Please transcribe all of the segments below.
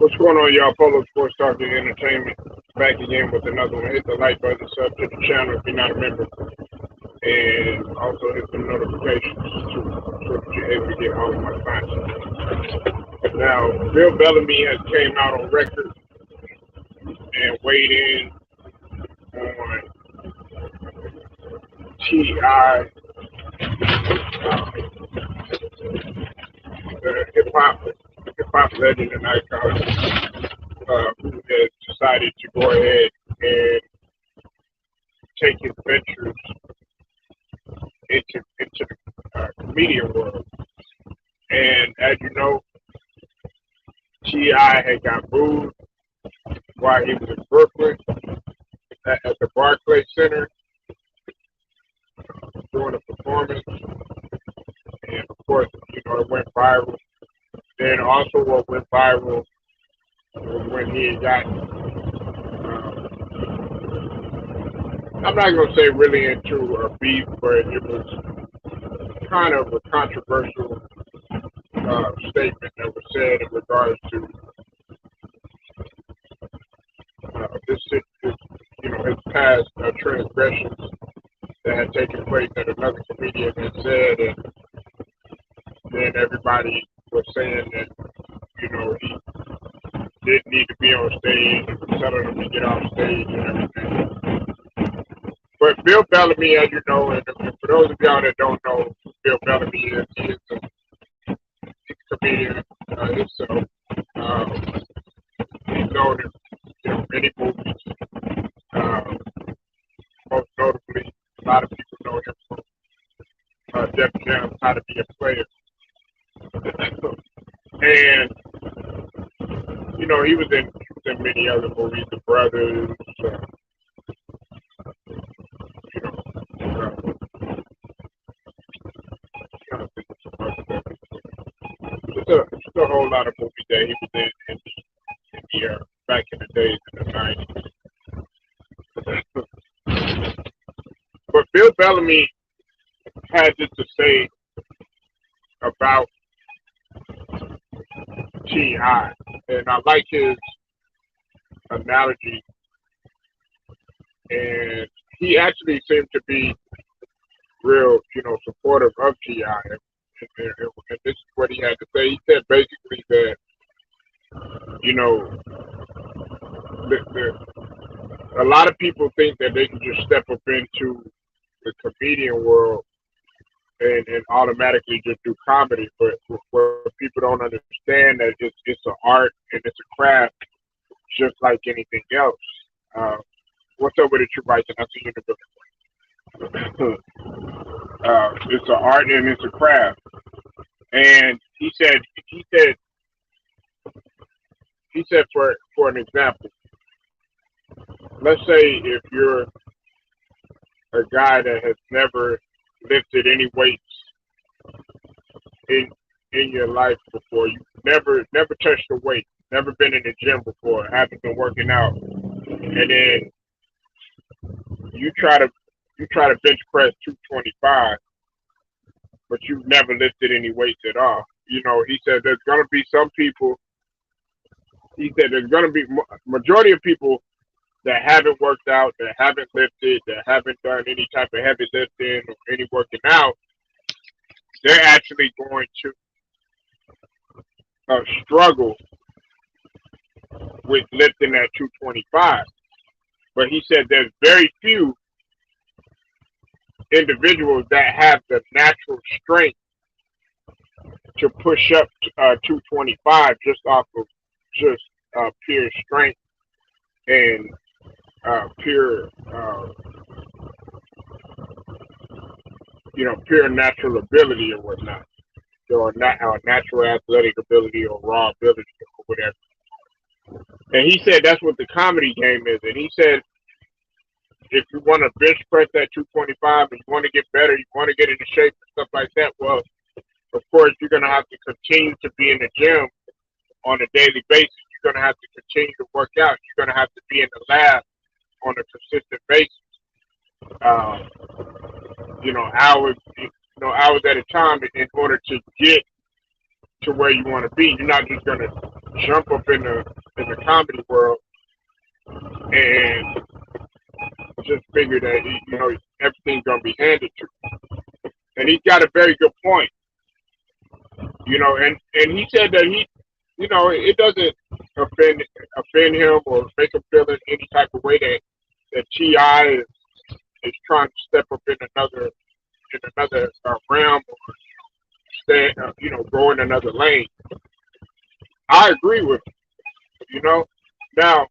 What's going on, y'all? Polo Sports Talking Entertainment. Back again with another one. Hit the like button, sub to the channel if you're not a member, and also hit the notifications so that you're able to get all of my content. Now, Bill Bellamy has came out on record and weighed in on T.I., the hip hop legend and icon, who has decided to go ahead and take his ventures into the comedian world. And as you know, T.I. had got booed while he was in Brooklyn at the Barclays Center doing a performance. And of course, it went viral. Then also what went viral was when he had got, I'm not going to say really into a beef, but it was kind of a controversial statement that was said in regards to his past transgressions that had taken place that another comedian had said, and then everybody was saying that he didn't need to be on stage and was telling him to get off stage and everything. But Bill Bellamy, as you know, and for those of y'all that don't know who Bill Bellamy is, he is a comedian himself. He's known in many movies. Most notably, a lot of people know him from Def Jam's How to Be a Player. And he was in many other movies, The Brothers. Just a whole lot of movies that he was in the back in the days in the 90s. But Bill Bellamy had this to say about T.I., and I like his analogy, and he actually seemed to be real, supportive of T.I., and this is what he had to say. He said basically that, a lot of people think that they can just step up into the comedian world and automatically just do comedy, but what people don't understand that it's an art and it's a craft just like anything else. What's up with it, True Bison? I see you in the book. It's an art and it's a craft. And he said for an example, let's say if you're a guy that has never lifted any weights in your life before, you never touched a weight, never been in the gym before, haven't been working out, and then you try to bench press 225, but you've never lifted any weights at all. He said there's going to be some people. He said there's going to be majority of people that haven't worked out, that haven't lifted, that haven't done any type of heavy lifting or any working out. They're actually going to struggle with lifting that 225. But he said there's very few individuals that have the natural strength to push up 225 just off of just pure strength and pure pure natural ability or whatnot, or natural athletic ability or raw ability or whatever. And he said that's what the comedy game is. And he said if you want to bench press that 225 and you want to get better, you want to get into shape and stuff like that, well, of course, you're going to have to continue to be in the gym on a daily basis. You're going to have to continue to work out. You're going to have to be in the lab on a consistent basis. Hours at a time in order to get to where you want to be. You're not just going to jump up in the comedy world and just figure that everything's gonna be handed to him. And he's got a very good point, and he said that it doesn't offend him or make him feel in any type of way that Ti is trying to step up in another realm or stay, go in another lane. I agree with him. Now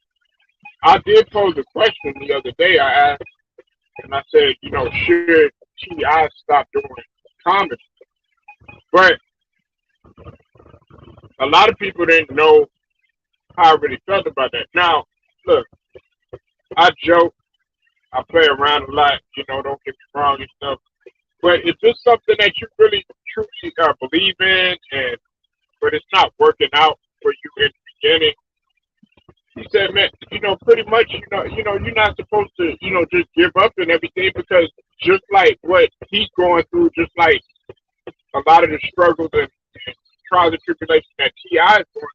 I did pose a question the other day. I asked, and I said, should Ti stop doing comedy? But a lot of people didn't know how I really felt about that. Now, look, I joke, I play around a lot, don't get me wrong and stuff. But if it's something that you really truly believe in, but it's not working out for you in the beginning, he said, man, pretty much, you're not supposed to, just give up and everything because just like what he's going through, just like a lot of the struggles and trials and tribulations that Ti is going through,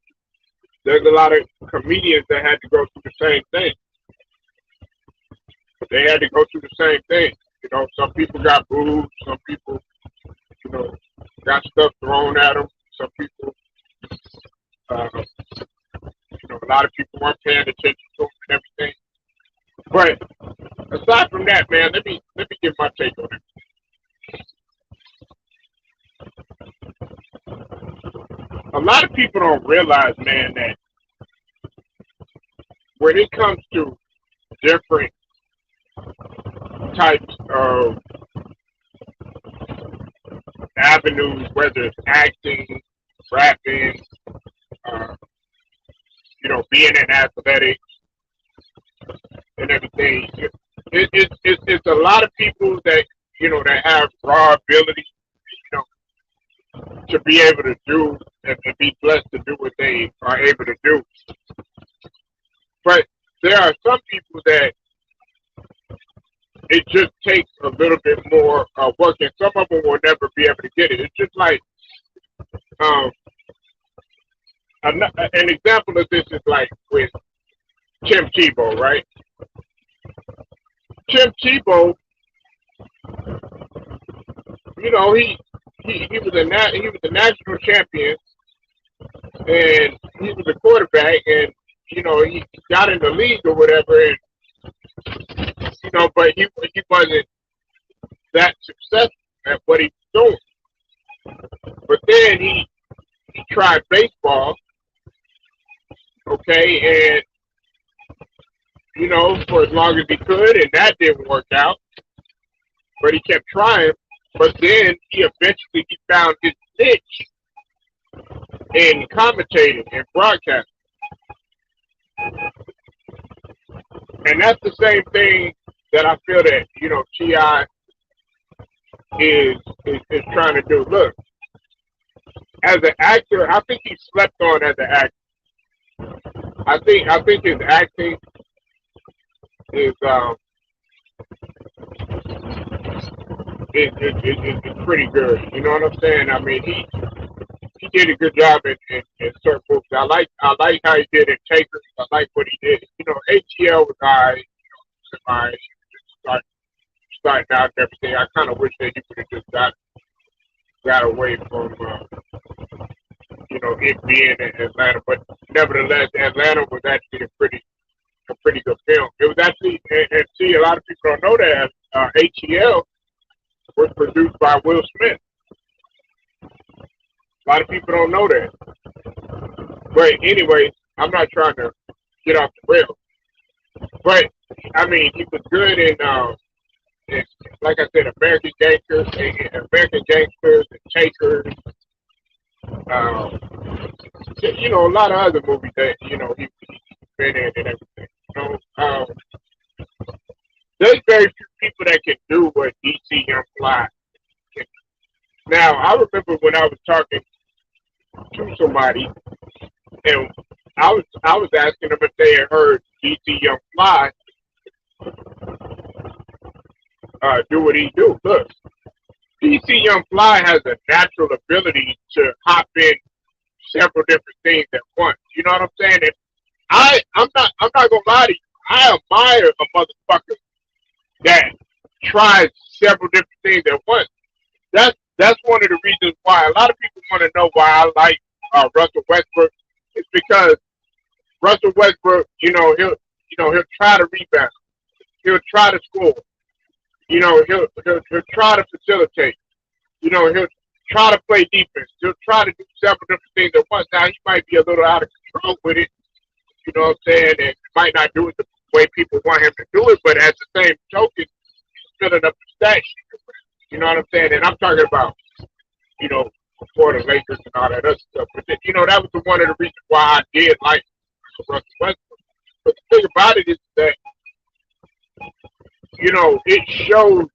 there's a lot of comedians that had to go through the same thing. They had to go through the same thing. Some people got booed, some people, got stuff thrown at them, some people, uh, a lot of people weren't paying attention to them and everything. But aside from that, man, let me give my take on it. A lot of people don't realize, man, that when it comes to different types of avenues, whether it's acting, rapping, uh, being in athletics and everything, it's a lot of people that that have raw ability, to be able to do and to be blessed to do what they are able to do. But there are some people that it just takes a little bit more work, and some of them will never be able to get it. It's just like um, an example of this is like with Tim Tebow, right? Tim Tebow, he was a national champion, and he was a quarterback, and he got in the league or whatever, and but he wasn't that successful at what he was doing. But then he tried baseball, okay, and for as long as he could, and that didn't work out. But he kept trying. But then he found his niche in commentating and broadcasting, and that's the same thing that I feel that Ti is trying to do. Look, as an actor, I think he slept on as an actor. I think his acting is is pretty good. You know what I'm saying? I mean, he did a good job in certain movies. I like how he did in Takers. I like what he did. ATL was alright. Start, starting out and everything. I kind of wish that he would have just got away from it being in Atlanta. But nevertheless, Atlanta was actually a pretty good film. It was actually, and see, a lot of people don't know that ATL was produced by Will Smith. A lot of people don't know that. But anyway, I'm not trying to get off the rails. But I mean, he was good in like I said, American Gangsters, and Takers. Um, a lot of other movies that he's been in and everything. There's very few people that can do what DC Young Fly can. Now, I remember when I was talking to somebody, and I was asking them if they had heard DC Young Fly do what he do. Look, DC Young Fly has a natural ability to hop in several different things at once. You know what I'm saying? And I'm not gonna lie to you. I admire a motherfucker that tries several different things at once. That's one of the reasons why a lot of people want to know why I like Russell Westbrook. It's because Russell Westbrook, he'll try to rebound, he'll try to score, he'll try to facilitate, he'll try to play defense, he'll try to do several different things at once. Now he might be a little out of control with it, you know what I'm saying, and might not do it the way people want him to do it, but at the same token, he's filling up the stat sheet. You know what I'm saying? And I'm talking about, before the Lakers and all that other stuff. But that was one of the reasons why I did like Russell Westbrook. But the thing about it is that, it shows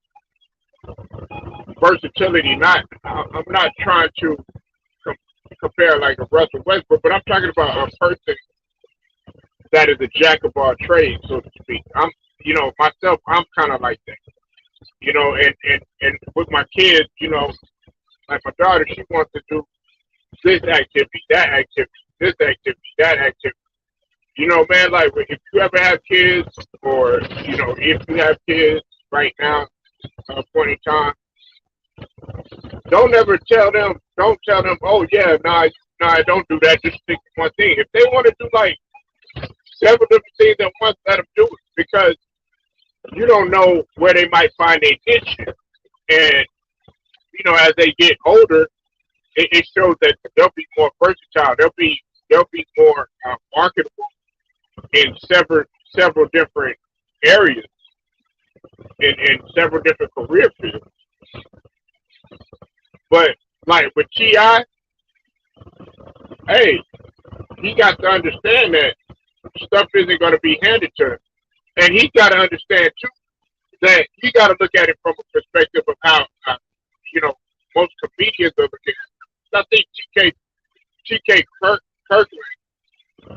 versatility. I'm not trying to compare like a Russell Westbrook, but I'm talking about a person that is a jack of all trades, so to speak. Myself, I'm kind of like that. And with my kids, like my daughter, she wants to do this activity, that activity, this activity, that activity. Man, like if you ever have kids, or if you have kids right now, at a point in time, don't tell them, oh yeah, nah, don't do that. Just stick to one thing. If they want to do like several different things at once, let them do it, because you don't know where they might find their niche. And as they get older, it shows that they'll be more versatile. They'll be more marketable in several different areas, in several different career fields. But like with T.I., hey, he got to understand that stuff isn't going to be handed to him, and he got to understand too that he got to look at it from a perspective of how most comedians are looking at it. I think T.K. Kirkland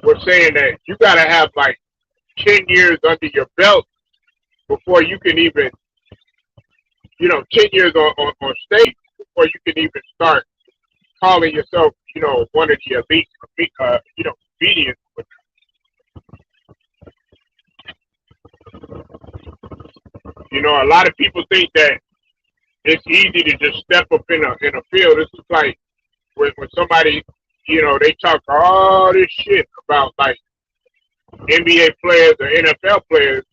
was saying that you got to have like 10 years under your belt before you can even, 10 years on stage before you can even start calling yourself, one of the elite, comedians. A lot of people think that it's easy to just step up in a field. It's just like when somebody, they talk all this shit about like NBA players or NFL players,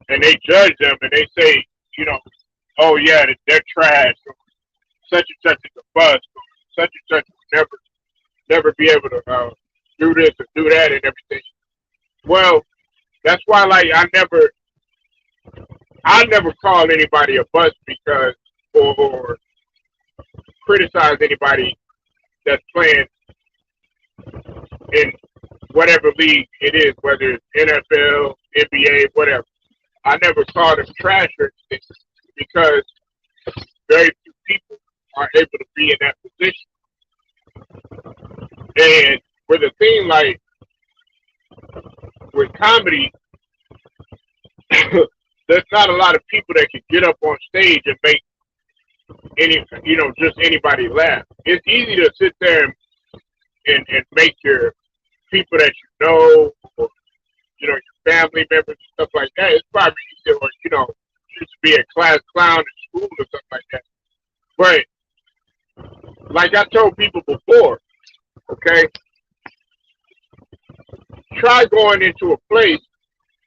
and they judge them and they say, oh yeah, they're trash. Such and such is a bust. Such and such will never be able to do this or do that and everything. Well, that's why like I never call anybody a bust because or criticize anybody that's playing in whatever league it is, whether it's NFL, NBA, whatever. I never call them trash or anything because very few people are able to be in that position. And with a thing like with comedy, there's not a lot of people that can get up on stage and make just anybody laugh. It's easy to sit there and make your people that or your family members and stuff like that. It's probably easier, or you used to be a class clown in school or something like that. But like I told people before, okay, try going into a place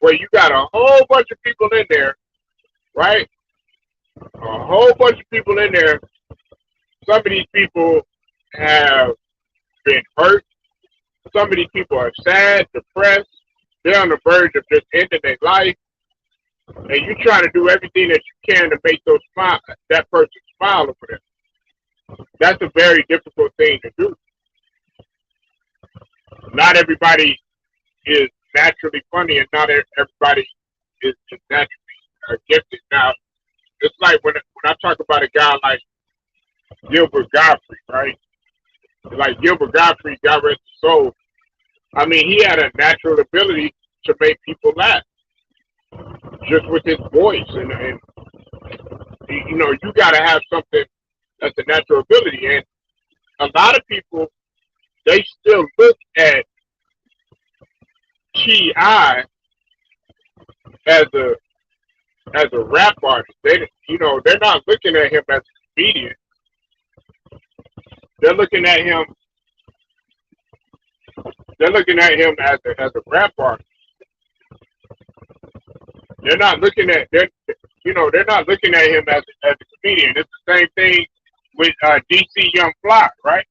where you got a whole bunch of people in there, right? A whole bunch of people in there. Some of these people have been hurt. Some of these people are sad, depressed. They're on the verge of just ending their life. And you're trying to do everything that you can to make that person smile over there. That's a very difficult thing to do. Not everybody is naturally funny, and not everybody is naturally gifted. Now, it's like when I talk about a guy like Gilbert Gottfried, right? Like Gilbert Gottfried, God rest his soul. I mean, he had a natural ability to make people laugh, just with his voice, and you got to have something that's a natural ability. And a lot of people they still look at T.I. as a rap artist. They're not looking at him as a comedian. They're looking at him. They're looking at him as a rap artist. They're not looking at they're not looking at him as a comedian. It's the same thing with DC Young Fly, right?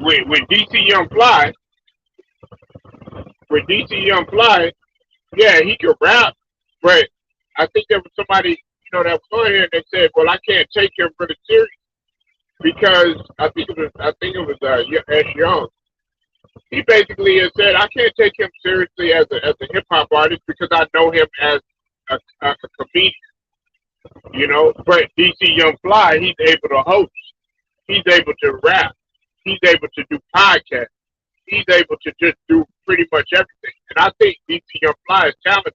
With DC Young Fly, yeah, he could rap, but I think there was somebody that was on here and they said, well, I can't take him for the serious because I think it was S. Young. He basically has said I can't take him seriously as a hip hop artist because I know him as a comedian, But DC Young Fly, he's able to host, he's able to rap, he's able to do podcasts, he's able to just do pretty much everything. And I think DC Young Fly is talented.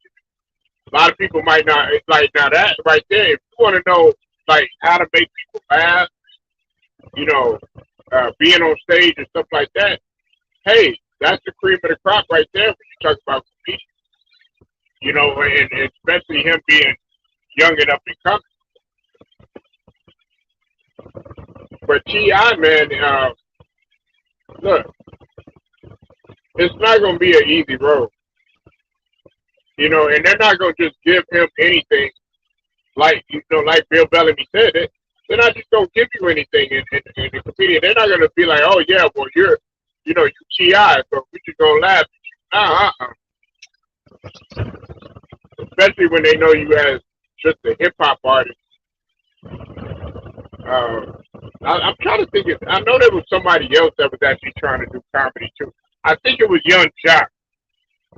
A lot of people might not. It's like now that right there. If you want to know like how to make people laugh, being on stage and stuff like that, hey, that's the cream of the crop right there when you talk about comedians. And especially him being young and up and coming. But T.I., man, look, it's not going to be an easy road. And they're not going to just give him anything like Bill Bellamy said it. They're not just going to give you anything in the comedian. They're not going to be like, oh, yeah, well, you're T.I., so we just going to laugh at you. Especially when they know you as just a hip-hop artist. I'm trying to think. I know there was somebody else that was actually trying to do comedy, too. I think it was Young Jock.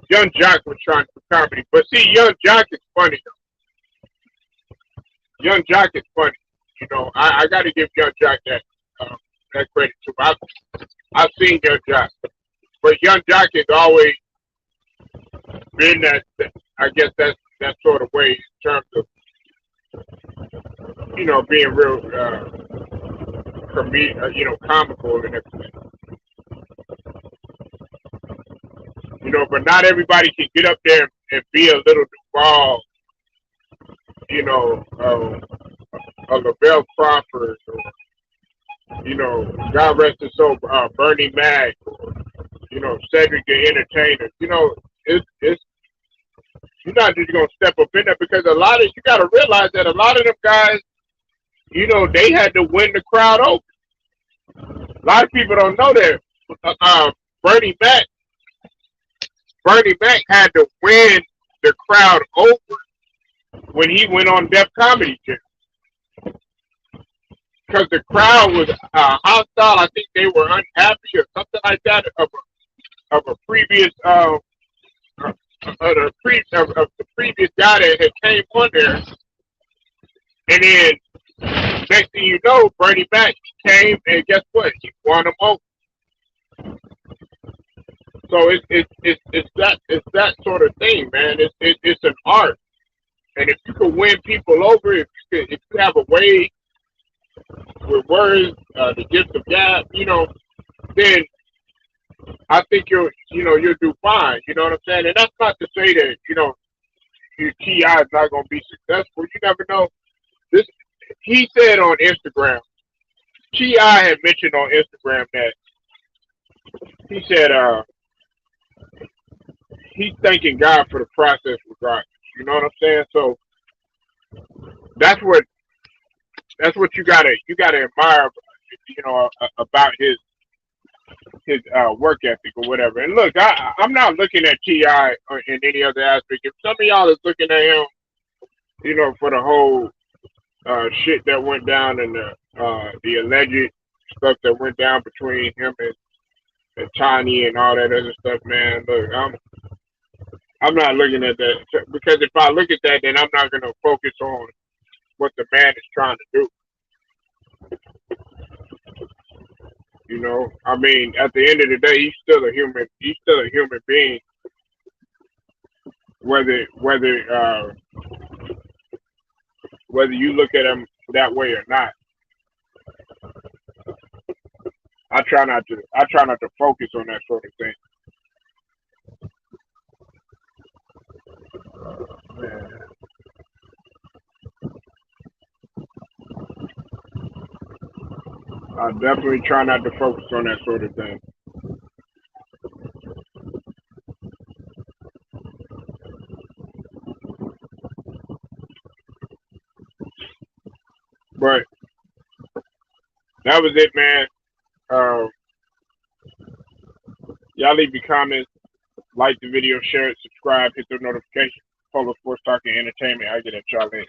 Young Jock was trying to do comedy. But see, Young Jock is funny, though. Young Jock is funny. I got to give Young Jock that credit, too. I've seen Young Jock. But Young Jock has always been I guess that sort of way in terms of, being real, comical and everything. But not everybody can get up there and be a little Duval, a Lavelle Crawford, or, God rest his soul, Bernie Mac, or, Cedric the Entertainer. It's you're not just gonna step up in there because you got to realize that a lot of them guys, they had to win the crowd over. A lot of people don't know that. Bernie Mac had to win the crowd over when he went on Def Comedy Jam. Because the crowd was hostile. I think they were unhappy or something like that of a previous of the previous guy that had came on there. And then next thing you know, Bernie Mac came and guess what? He won them over. So it's that sort of thing, man. It's an art, and if you can win people over, if you have a way with words, the gift of gab, then I think you'll do fine. You know what I'm saying? And that's not to say that your T.I. is not going to be successful. You never know. This he said on Instagram. T.I. had mentioned on Instagram that he said he's thanking God for the process regardless. You know what I'm saying? So that's what you gotta admire, about his work ethic or whatever. And look, I'm not looking at T.I. in any other aspect. If some of y'all is looking at him, for the whole shit that went down and the alleged stuff that went down between him and Tiny and all that other stuff, man. Look, I'm not looking at that because if I look at that, then I'm not gonna focus on what the man is trying to do. I mean, at the end of the day, he's still a human. He's still a human being, whether you look at him that way or not. I try not to focus on that sort of thing. Man, I definitely try not to focus on that sort of thing. But that was it, man. Uh, y'all leave your comments, like the video, share it, subscribe, hit the notification. Follow Sports Talk and Entertainment. I get at y'all later.